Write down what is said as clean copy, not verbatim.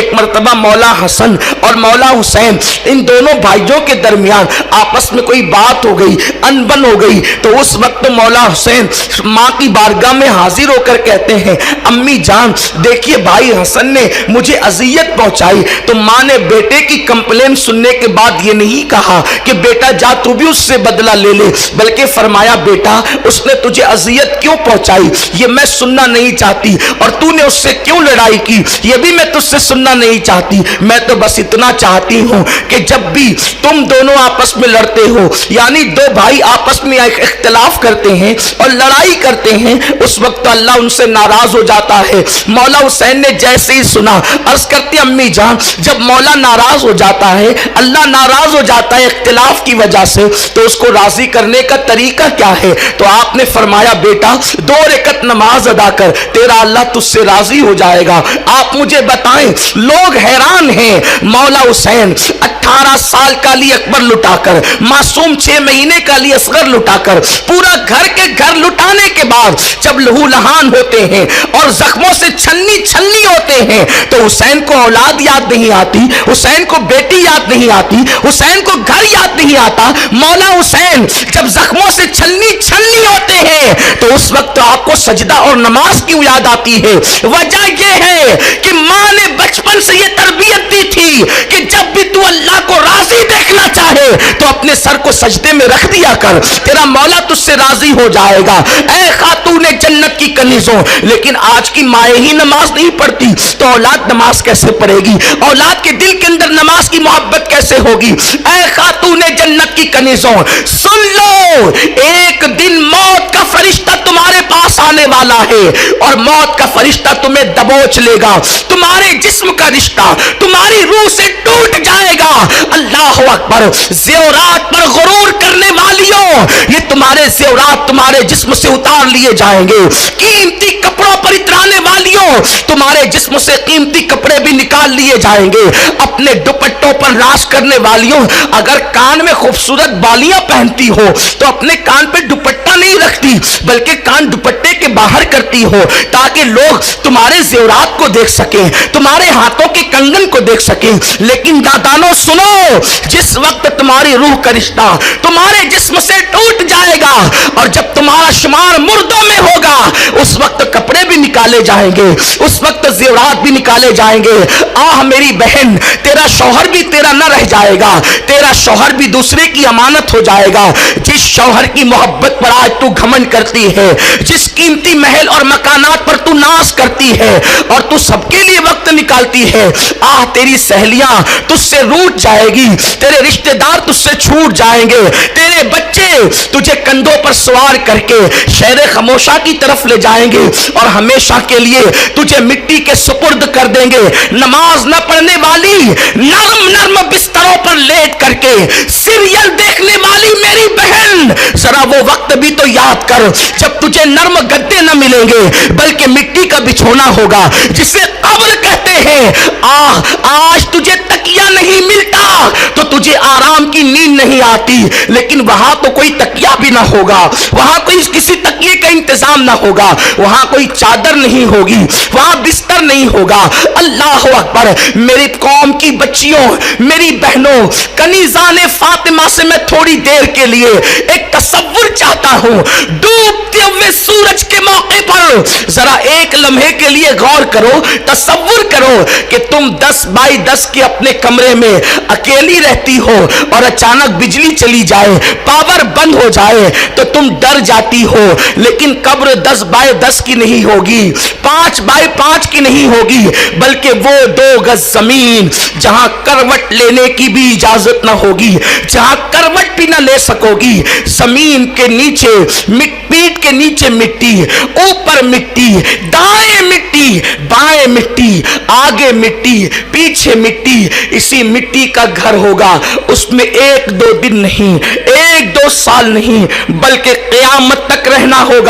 एक मर्तबा मौला हसन और मौला हुसैन, इन दोनों भाइयों के दरमियान आपस में कोई बात हो गई, अनबन हो गई। तो उस वक्त मौला हुसैन माँ की बारगाह में हाजिर होकर कहते हैं, अम्मी जान देखिए भाई हसन ने मुझे अजियत पहुंचाई। तो माँ ने बेटे की कंप्लेन सुनने के बाद ये नहीं कहा कि बेटा जा तू भी उससे बदला ले ले, बल्कि फरमाया बेटा उसने तुझे अजियत क्यों पहुंचाई ये मैं सुनना नहीं चाहती, और तूने उससे क्यों लड़ाई की ये भी मैं तुझसे सुनना नहीं चाहती। मैं तो बस इतना चाहती हूं कि जब भी तुम दोनों आपस में लड़ते हो, यानी दो भाई आपस में इख्तिलाफ करते हैं और लड़ाई करते हैं, उस वक्त अल्लाह उनसे नाराज हो जाता है। मौला हुसैन ने जैसे ही सुना, अर्ज करती अम्मी जान जब मौला नाराज हो जाता है, अल्लाह नाराज हो जाता है इख्तिलाफ की वजह से, तो उसको राजी करने का तरीका क्या है? तो आपने फरमाया बेटा 2 रकअत नमाज अदा कर, तेरा अल्लाह तुझसे राजी हो जाएगा। आप मुझे बताएं, लोग हैरान हैं, मौला हुसैन 18 साल का अली अकबर लुटाकर, मासूम 6 महीने का अली असगर लुटाकर, पूरा घर के घर लुटाने के बाद जब लहू लहान होते हैं और जख्मों से छलनी छलनी होते हैं, तो हुसैन को औलाद याद नहीं आती, हुसैन को बेटी याद नहीं आती, हुसैन को घर याद नहीं आता। मौला हुसैन जब जख्मों से छलनी छलनी होते हैं तो उस वक्त आपको सजदा और नमाज क्यों याद आती है? वजह यह है कि माँ ने बचपन से यह तरबियत दी थी कि जब भी तू अल्लाह को राजी देखना चाहे तो अपने सर को सजदे में रख दिया कर, तेरा मौला तुझसे राजी हो जाएगा। ऐ खातूने जन्नत की कनीजों, लेकिन आज की माएँ ही नमाज नहीं पढ़ती तो औलाद नमाज कैसे पढ़ेगी? औलाद के दिल के अंदर नमाज की मोहब्बत कैसे होगी? ऐ खातूने जन्नत की कनीजों सुन लो, एक दिन मौत का फरिश्ता तुम्हारे पास आने वाला है और मौत का फरिश्ता तुम्हें दबोच लेगा, तुम्हारे जिस्म का रिश्ता तुम्हारी रूह से टूट जाएगा। अल्लाह अकबर। ज़ेवरात पर गुरूर करने वालियों, ये तुम्हारे ज़ेवरात तुम्हारे जिस्म से उतार लिए जाएंगे। कीमती कपड़ों पर इतराने वालियों, तुम्हारे जिस्म से कीमती कपड़े भी निकाल लिए जाएंगे। अपने दुपट्टों पर राज करने वालियों, अगर कान में खूबसूरत बालियां पहनती हो तो अपने कान पे दुपट्टा नहीं रखती, बल्कि कान दुपट्टे के बाहर करती हो ताकि लोग तुम्हारे ज़ेवरात को देख सकें, तुम्हारे हाथों के कंगन को देख सकें। लेकिन दादानो सुनो, जिस वक्त तुम्हारी रूह का रिश्ता तुम्हारे जिस्म से टूट जाएगा और जब तुम्हारा शुमार मुर्दों में होगा, उस वक्त कपड़े भी निकाले जाएंगे, उस वक्त ज़ेवरात भी निकाले जाएंगे। आह मेरी बहन, तेरा शौहर भी तेरा न रह जाएगा, तेरा शौहर भी दूसरे की अमानत हो जाएगा। जिस शौहर की मोहब्बत पर आज तू घमंड करती है, जिस कीमती महल और मकानात पर तू नाज करती है और तू सबके लिए वक्त निकालती है, आह तेरी सहेलियां तुझसे रूठ जाएगी, तेरे रिश्तेदार तुझसे छूट जाएंगे, तेरे बच्चे तुझे कंधों पर सवार करके शहर खामोशा की तरफ ले जाएंगे और हमेशा के लिए तुझे मिट्टी के सुपुर्द कर देंगे। नमाज न पढ़ने वाली, नर्म नर्म बिस्तरों पर लेट करके सीरियल देखने वाली मेरी बहन, जरा वो वक्त भी तो याद कर जब तुझे नर्म गद्दे न मिलेंगे बल्कि मिट्टी का बिछोना होगा, जिसे कब्र कहते हैं। आज तुझे तकिया नहीं मिलता तो तुझे आराम की नींद नहीं आती, लेकिन वहां तो कोई तकिया भी ना होगा, वहां कोई किसी तकिए का इंतजाम ना होगा, वहां कोई चादर नहीं होगी, वहां बिस्तर नहीं होगा। अल्लाह अकबर। मेरी कौम की बच्चियों, मेरी बहनों, कनीज़ाने फातिमा से मैं थोड़ी देर के लिए एक तसव्वुर चाहता हूं। डूबते हुए सूरज के मौके पर जरा एक लम्हे के लिए गौर करो, तसव्वुर करो कि तुम 10 बाई 10 के अपने कमरे में अकेली रहती हो और अचानक बिजली चली जाए, पावर बंद हो जाए तो तुम डर जाती हो, लेकिन कब्र 10 बाई 10 की नहीं होगी, 5 बाई 5 की नहीं होगी, बल्कि वो 2 गज जमीन जहां करवट लेने की भी इजाजत ना होगी, जहां करवट भी ना ले सकोगी। जमीन के नीचे पीठ के नीचे मिट्टी, ऊपर मिट्टी, दाएं मिट्टी, बाएं मिट्टी, आगे मिट्टी, पीछे मिट्टी, इसी मिट्टी का घर होगा। उसमें 1-2 दिन नहीं, 1-2 साल नहीं, बल्कि क़यामत तक रहना होगा।